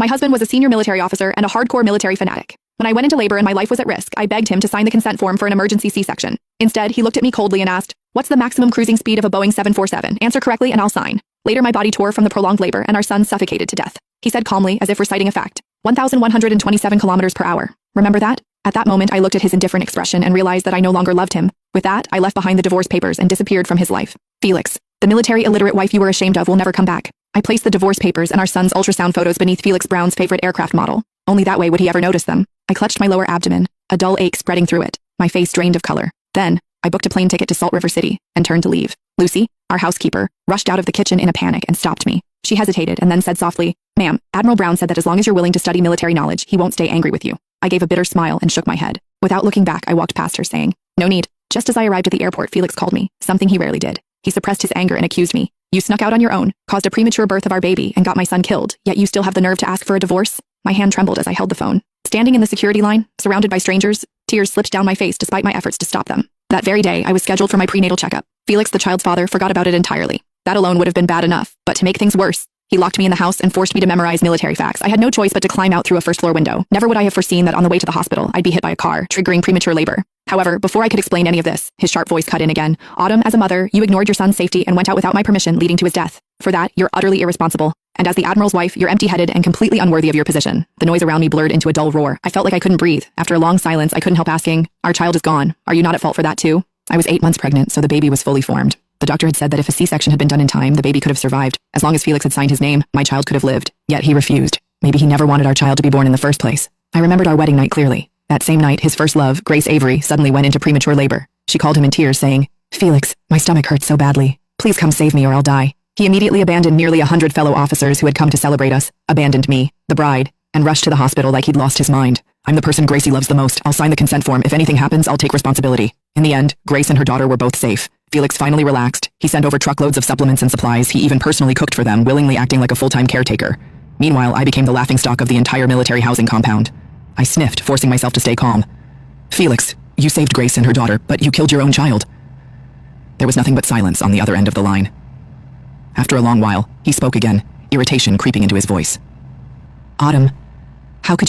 My husband was a senior military officer and a hardcore military fanatic. When I went into labor and my life was at risk, I begged him to sign the consent form for an emergency C-section. Instead, he looked at me coldly and asked, "What's the maximum cruising speed of a Boeing 747? Answer correctly and I'll sign." Later, my body tore from the prolonged labor and our son suffocated to death. He said calmly, as if reciting a fact, 1,127 kilometers per hour. Remember that? At that moment, I looked at his indifferent expression and realized that I no longer loved him. With that, I left behind the divorce papers and disappeared from his life. Felix, the military illiterate wife you were ashamed of will never come back. I placed the divorce papers and our son's ultrasound photos beneath Felix Brown's favorite aircraft model. Only that way would he ever notice them. I clutched my lower abdomen, a dull ache spreading through it, my face drained of color. Then, I booked a plane ticket to Salt River City and turned to leave. Lucy, our housekeeper, rushed out of the kitchen in a panic and stopped me. She hesitated and then said softly, "Ma'am, Admiral Brown said that as long as you're willing to study military knowledge, he won't stay angry with you." I gave a bitter smile and shook my head. Without looking back, I walked past her saying, "No need." Just as I arrived at the airport, Felix called me, something he rarely did. He suppressed his anger and accused me. "You snuck out on your own, caused a premature birth of our baby, and got my son killed, yet you still have the nerve to ask for a divorce?" My hand trembled as I held the phone. Standing in the security line, surrounded by strangers, tears slipped down my face despite my efforts to stop them. That very day, I was scheduled for my prenatal checkup. Felix, the child's father, forgot about it entirely. That alone would have been bad enough, but to make things worse, he locked me in the house and forced me to memorize military facts. I had no choice but to climb out through a first-floor window. Never would I have foreseen that on the way to the hospital, I'd be hit by a car, triggering premature labor. However, before I could explain any of this, his sharp voice cut in again. "Autumn, as a mother, you ignored your son's safety and went out without my permission, leading to his death. For that, you're utterly irresponsible. And as the Admiral's wife, you're empty-headed and completely unworthy of your position." The noise around me blurred into a dull roar. I felt like I couldn't breathe. After a long silence, I couldn't help asking, "Our child is gone. Are you not at fault for that too?" I was 8 months pregnant, so the baby was fully formed. The doctor had said that if a C-section had been done in time, the baby could have survived. As long as Felix had signed his name, my child could have lived. Yet he refused. Maybe he never wanted our child to be born in the first place. I remembered our wedding night clearly. That same night, his first love, Grace Avery, suddenly went into premature labor. She called him in tears, saying, "Felix, my stomach hurts so badly. Please come save me or I'll die." He immediately abandoned nearly 100 fellow officers who had come to celebrate us, abandoned me, the bride, and rushed to the hospital like he'd lost his mind. "I'm the person Gracie loves the most. I'll sign the consent form. If anything happens, I'll take responsibility." In the end, Grace and her daughter were both safe. Felix finally relaxed. He sent over truckloads of supplements and supplies. He even personally cooked for them, willingly acting like a full-time caretaker. Meanwhile, I became the laughingstock of the entire military housing compound. I sniffed, forcing myself to stay calm. "Felix, you saved Grace and her daughter, but you killed your own child." There was nothing but silence on the other end of the line. After a long while, he spoke again, irritation creeping into his voice. "Autumn, how could you